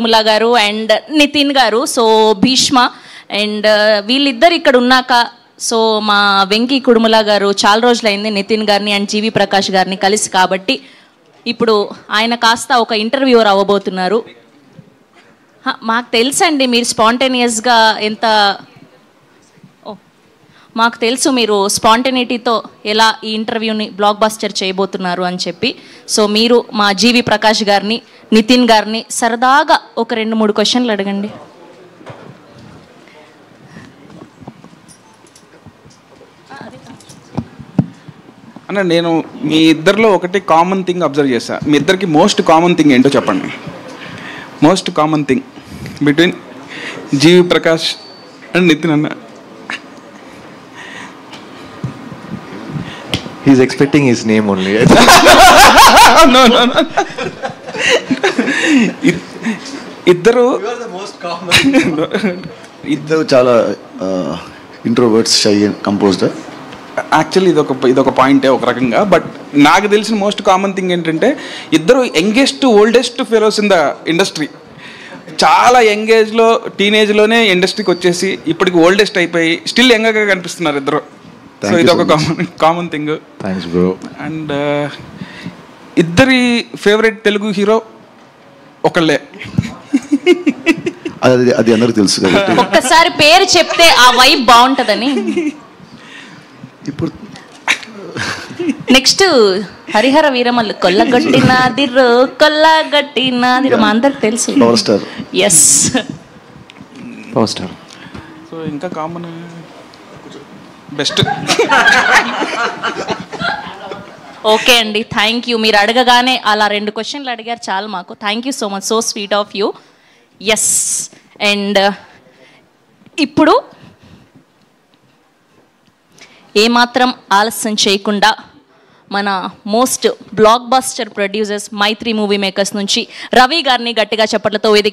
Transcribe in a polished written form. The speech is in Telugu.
కుడుముల గారు అండ్ నితిన్ గారు. సో భీష్మ అండ్ వీళ్ళిద్దరు ఇక్కడ ఉన్నాక సో మా వెంకీ కుడుముల గారు చాలా రోజులైంది నితిన్ గారిని అండ్ జీవి ప్రకాష్ గారిని కలిసి, కాబట్టి ఇప్పుడు ఆయన కాస్త ఒక ఇంటర్వ్యూవర్ అవ్వబోతున్నారు. మాకు తెలుసండి మీరు స్పాంటేనియస్గా ఎంత మాకు తెలుసు మీరు స్పాంటేనిటీతో ఎలా ఈ ఇంటర్వ్యూని బ్లాక్ బస్టర్ చేయబోతున్నారు అని చెప్పి. సో మీరు మా జీవి ప్రకాష్ గారిని నితిన్ గారిని సరదాగా ఒక 2-3 క్వశ్చన్లు అడగండి. అన్న నేను మీ ఇద్దరిలో ఒకటి కామన్ థింగ్ అబ్జర్వ్ చేశా. మీ ఇద్దరికి మోస్ట్ కామన్ థింగ్ ఏంటో చెప్పండి. Most common thing between G V Prakash and Nithin అన్న. He's expecting his name only. No. ఇద్దరు ఇద్దరు చాలా introverts, shy and composed. Actually ఇదొక పాయింటే ఒక రకంగా. బట్ నాకు తెలిసిన మోస్ట్ కామన్ థింగ్ ఏంటంటే ఇద్దరు youngest oldest fellows in the industry. చాలా యంగేజ్లో టీనేజ్లోనే ఇండస్ట్రీకి వచ్చేసి ఇప్పటికి ఓల్డెస్ట్ అయిపోయి స్టిల్ యంగర్గా కనిపిస్తున్నారు ఇద్దరు. సో ఇదొక common thing. Thanks bro. And ఇద్దరి ఫేవరెట్ తెలుగు హీరో ఒకళ్ళే. అది అందరికి తెలుసు కాబట్టి ఒక్కసారి పేరు చెప్తే ఆ వైబ్ బాగుంటుందని. ఇప్పుడు నెక్స్ట్ హరిహర వీరమల్లు కొల్లగొట్టినాదిరో కొల్లగొట్టినాదిరో మా అందరికి తెలుసు. Power star. Yes, power star. So ఇంకా కామన్ బెస్ట్. ఓకే అండి, థ్యాంక్ యూ. మీరు అడగగానే అలా 2 క్వశ్చన్లు అడిగారు చాలు మాకు. Thank you so much, so sweet of you. Yes, and ఇప్పుడు ఏమాత్రం ఆలస్యం చేయకుండా మన most blockbuster producers Mythri Movie Makers నుంచి రవి గారిని గట్టిగా చప్పట్లతో వేదిక